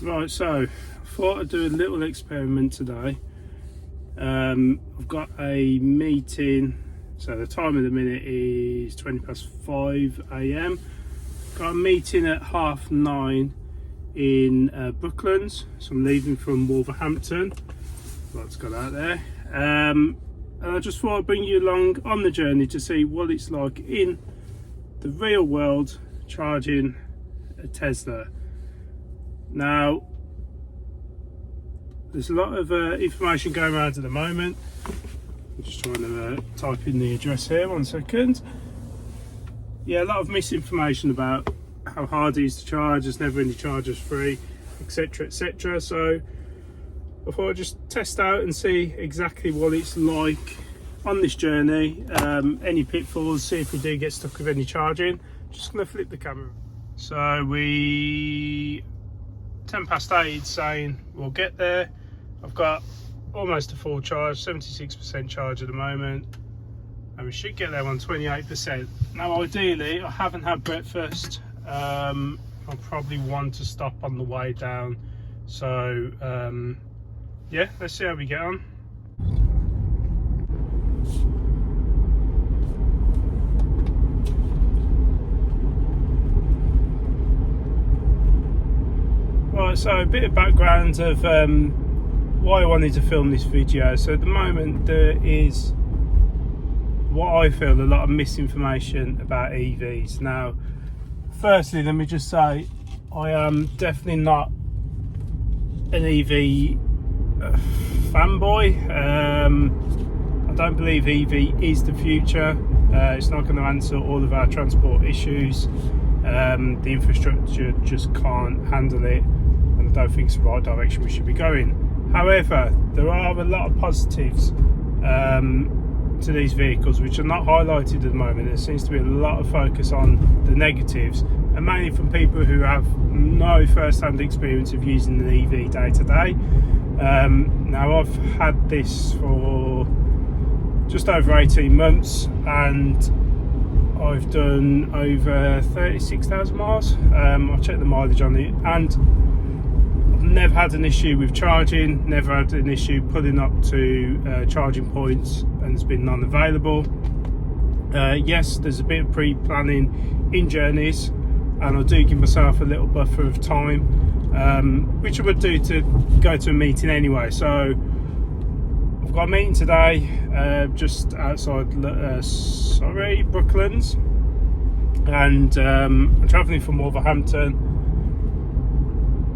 Right, so I thought I'd do a little experiment today. I've got a meeting, so the time of the minute is 5 AM. Got a meeting at 9:30 in Brooklands, so I'm leaving from Wolverhampton. Lots got out there. And I just thought I'd bring you along on the journey to see what it's like in the real world charging a Tesla. Now, there's a lot of information going around at the moment. I'm just trying to type in the address here, 1 second. Yeah, a lot of misinformation about how hard it is to charge, there's never any chargers free, etc, etc. So I thought I'd just test out and see exactly what it's like on this journey, any pitfalls, see if we do get stuck with any charging. Just going to flip the camera. So we 8:10 saying we'll get there. I've got almost a full charge, 76% charge at the moment, and we should get there on 28%. Now ideally I haven't had breakfast. I'll probably want to stop on the way down, so yeah, let's see how we get on. Right, so a bit of background of why I wanted to film this video. So at the moment there is what I feel a lot of misinformation about EVs. Now, firstly, let me just say I am definitely not an EV fanboy. I don't believe EV is the future. It's not going to answer all of our transport issues. The infrastructure just can't handle it, and I don't think it's the right direction we should be going. However, there are a lot of positives to these vehicles which are not highlighted at the moment. There seems to be a lot of focus on the negatives, and mainly from people who have no first-hand experience of using an EV day to day. Now, I've had this for just over 18 months and I've done over 36,000 miles. I checked the mileage on it, and I've never had an issue with charging, never had an issue pulling up to charging points, and it's been non-available. Yes, there's a bit of pre-planning in journeys, and I do give myself a little buffer of time, which I would do to go to a meeting anyway. So I've got a meeting today just outside Surrey, Brooklands, and I'm travelling from Wolverhampton.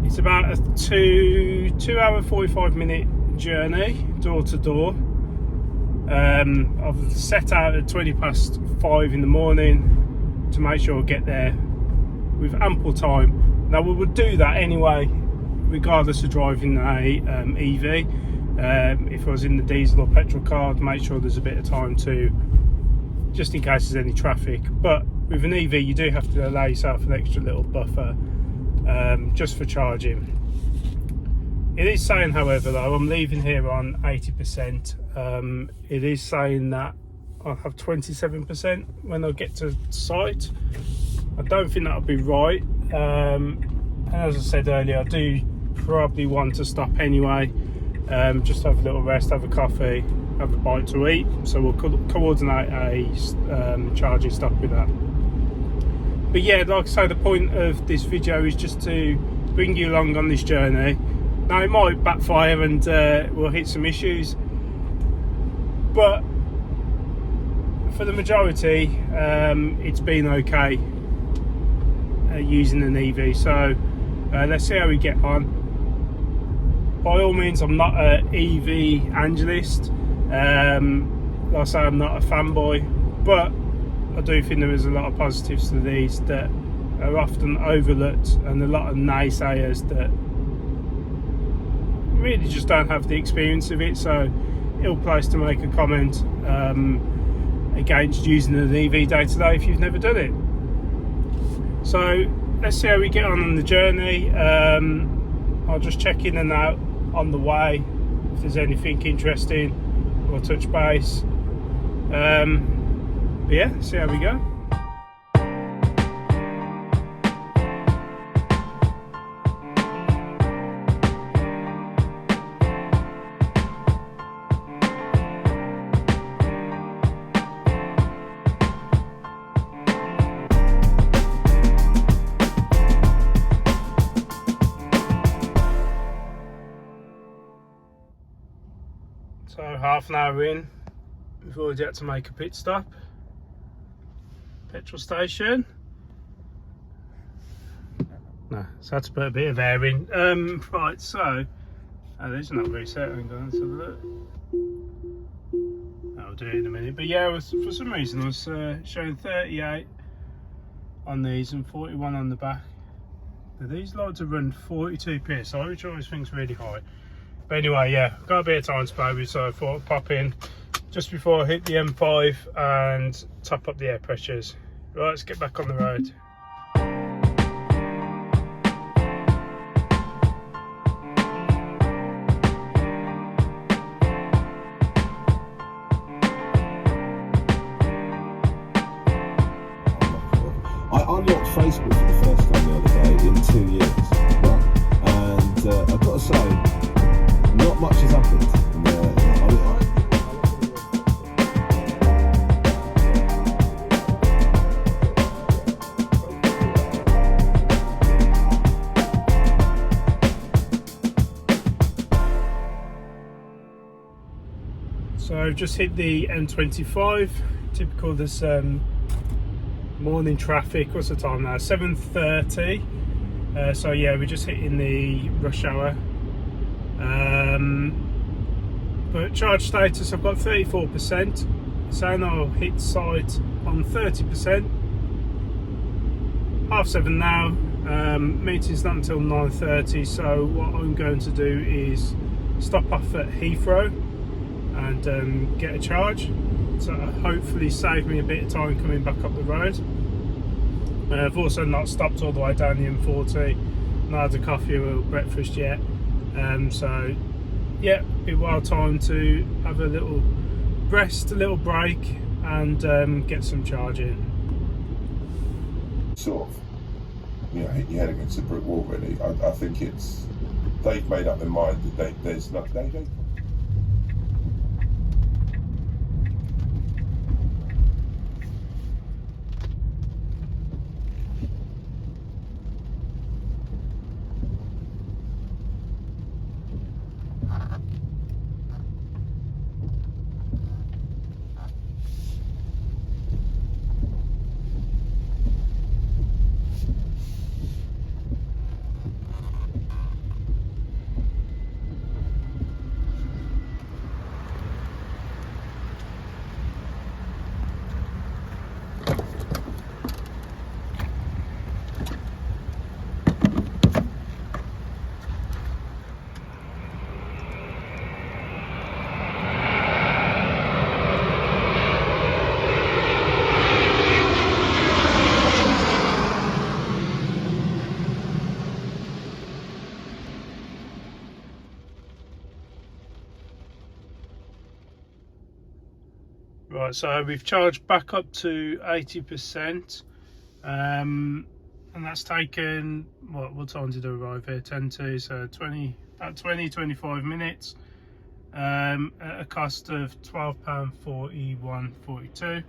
It's about a 2 hour 45-minute journey door to door. I've set out at 5:20 in the morning to make sure I get there with ample time. Now, we would do that anyway regardless of driving a EV. If I was in the diesel or petrol car, I'd make sure there's a bit of time to, just in case there's any traffic. But with an EV you do have to allow yourself an extra little buffer just for charging. It is saying, however, though, I'm leaving here on 80%. It is saying that I'll have 27% when I get to site. I don't think that'll be right. And as I said earlier, I do probably want to stop anyway. Just have a little rest, have a coffee, have a bite to eat. So we'll coordinate a charging stop with that. But yeah, like I say, the point of this video is just to bring you along on this journey. Now, it might backfire and we'll hit some issues, but for the majority it's been okay using an EV. So let's see how we get on. By all means, I'm not an EV evangelist. Like I say, I'm not a fanboy, but I do think there is a lot of positives to these that are often overlooked, and a lot of naysayers that really just don't have the experience of it. So ill placed to make a comment against using an EV day to day if you've never done it. So let's see how we get on the journey. I'll just check in and out on the way if there's anything interesting. We'll touch base. But yeah, see how we go. So half an hour in, we've already had to make a pit stop. Petrol station. No, so that's put a bit of air in. Right, so these are not very set. Hang on, let's have a look. I'll do it in a minute. But yeah, for some reason I was showing 38 on these and 41 on the back. But these lights have run 42 psi, which I always think is really high. But anyway, yeah, got a bit of time to play with, so I thought I'd pop in just before I hit the M5 and top up the air pressures. Right, let's get back on the road. I unlocked Facebook for the first time the other day in 2 years, and I've got to say, not much has happened. So I've just hit the M25, typical this morning traffic. What's the time now? 7:30. So yeah, we're just hitting the rush hour. But charge status, I've got 34%. Saying I'll hit site on 30%. 7:30 now. Meeting's not until 9:30. So what I'm going to do is stop off at Heathrow and get a charge. So hopefully save me a bit of time coming back up the road. I've also not stopped all the way down the M40, not had a coffee or breakfast yet. So yeah, be well time to have a little rest, a little break, and get some charge in. Sort of, you know, hit your head against a brick wall really. I think it's, they've made up their mind that there's nothing, they don't. Right, so we've charged back up to 80%, and that's taken, what time did I arrive here? 10 to, so about 25 minutes, at a cost of £12.41.42.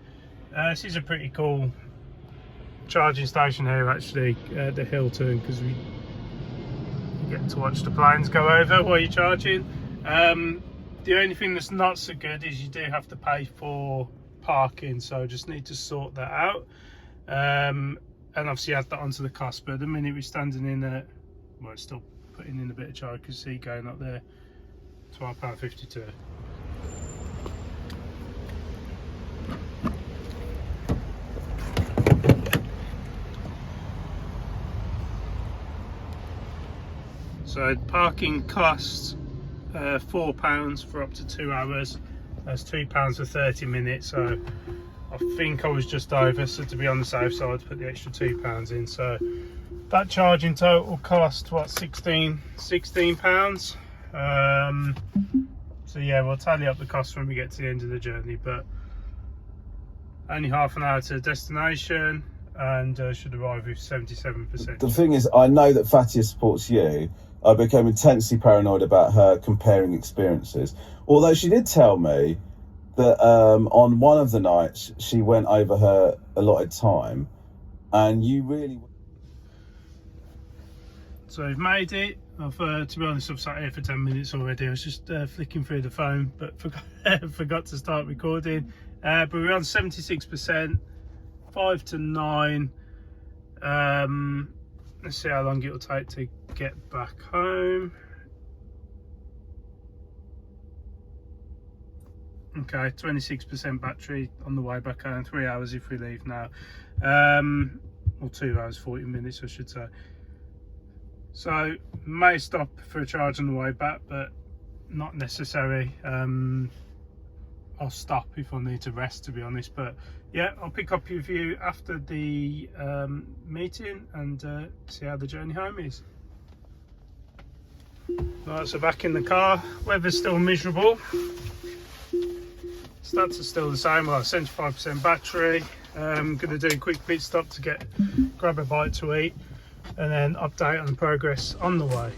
This is a pretty cool charging station here actually, at the Hilton, because you get to watch the planes go over while you're charging. The only thing that's not so good is you do have to pay for parking, so I just need to sort that out, and obviously add that onto the cost. But at the minute we're standing in at, well, it's still putting in a bit of charge, because see going up there, £12.52. So parking costs £4 for up to 2 hours. That's £2 for 30 minutes. So I think I was just over. So to be on the safe side, put the extra £2 in. So that charge in total cost what, £16. So yeah, we'll tally up the cost when we get to the end of the journey. But only half an hour to the destination, and should arrive with 77%. The thing is, I know that Fatia supports you. I became intensely paranoid about her comparing experiences. Although she did tell me that on one of the nights she went over her allotted time, and you really... So I've made it. I've, to be honest, I've sat here for 10 minutes already. I was just flicking through the phone, but forgot to start recording. But we're on 76%, 5 to 9. Let's see how long it'll take to get back home. Okay, 26% battery on the way back home. 3 hours if we leave now. Or 2 hours, 40 minutes, I should say. So may stop for a charge on the way back, but not necessary. I'll stop if I need to rest, to be honest. But yeah, I'll pick up with you after the meeting and see how the journey home is. Right, so back in the car. Weather's still miserable. Stats are still the same. Well, 75% battery. I'm going to do a quick pit stop to grab a bite to eat, and then update on the progress on the way.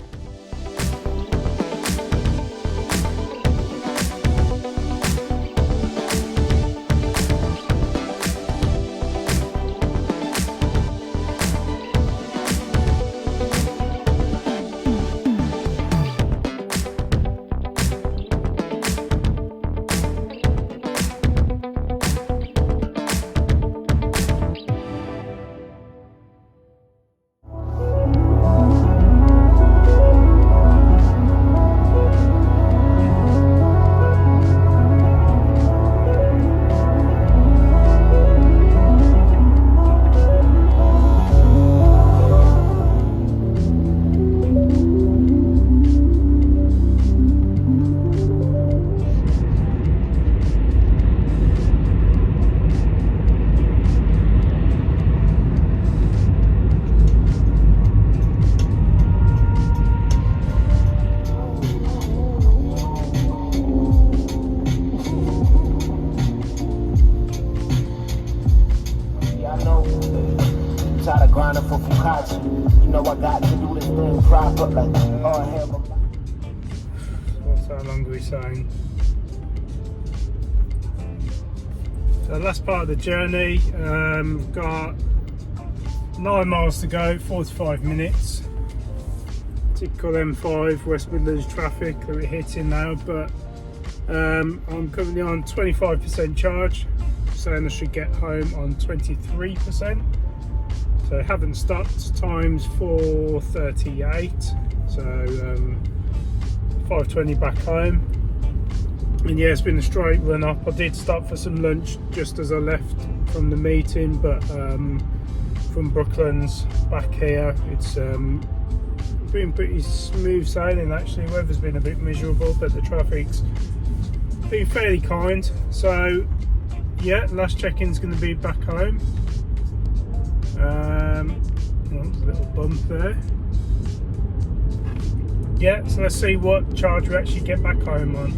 How long are we saying? So last part of the journey, got 9 miles to go, 45 minutes. Typical M5 West Midlands traffic that we're hitting now, but I'm currently on 25% charge, saying I should get home on 23%. So I haven't stopped. Time's 4:38, so 5:20 back home. And yeah, it's been a straight run up. I did stop for some lunch just as I left from the meeting, but from Brooklands back here, it's been pretty smooth sailing actually. Weather's been a bit miserable, but the traffic's been fairly kind. So yeah, last check-in's going to be back home. There's a little bump there. Yeah, so let's see what charge we actually get back home on.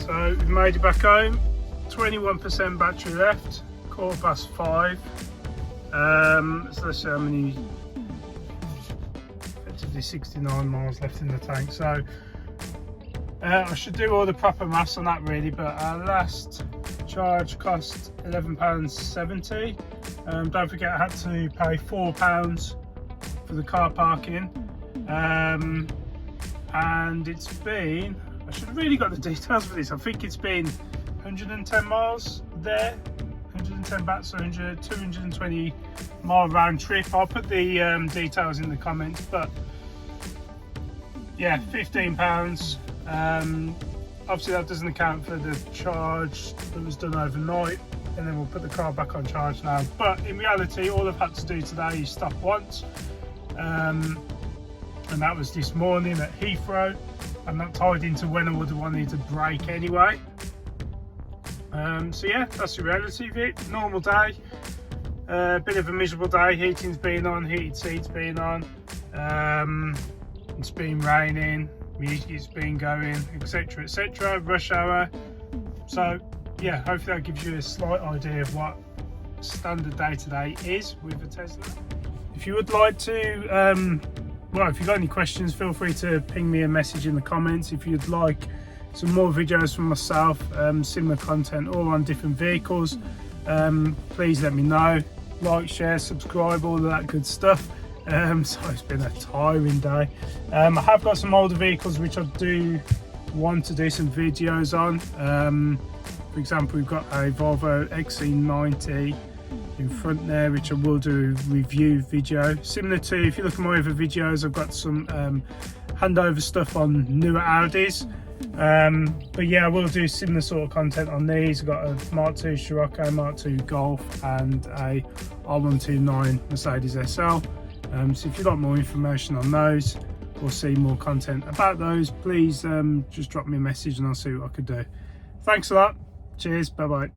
So we've made it back home. 21% battery left. 5:15. So let's see how many. 69 miles left in the tank, so I should do all the proper maths on that really, but our last charge cost £11.70. Don't forget I had to pay £4 for the car parking, and it's been, I should have really got the details for this, I think it's been 110 miles there, 110 baht, so 220 mile round trip. I'll put the details in the comments, but yeah, £15. Obviously that doesn't account for the charge that was done overnight, and then we'll put the car back on charge now. But in reality, all I've had to do today is stop once, and that was this morning at Heathrow, and that tied into when I would have wanted to brake anyway. So yeah, that's the reality of it. Normal day, bit of a miserable day. Heating's been on, heated seats been on. It's been raining, music's been going, etc, etc, rush hour. So yeah, hopefully that gives you a slight idea of what standard day-to-day is with a Tesla. If you would like to, well, if you've got any questions, feel free to ping me a message in the comments. If you'd like some more videos from myself, similar content, all on different vehicles, please let me know. Like, share, subscribe, all of that good stuff. So it's been a tiring day. I have got some older vehicles which I do want to do some videos on. For example, we've got a Volvo XC90 in front there, which I will do a review video. Similar to, if you look at my other videos, I've got some handover stuff on newer Audis. But yeah, I will do similar sort of content on these. I've got a Mark II Scirocco, Mark II Golf, and a R129 Mercedes SL. So if you've got more information on those or see more content about those, please just drop me a message and I'll see what I could do. Thanks a lot. Cheers. Bye bye.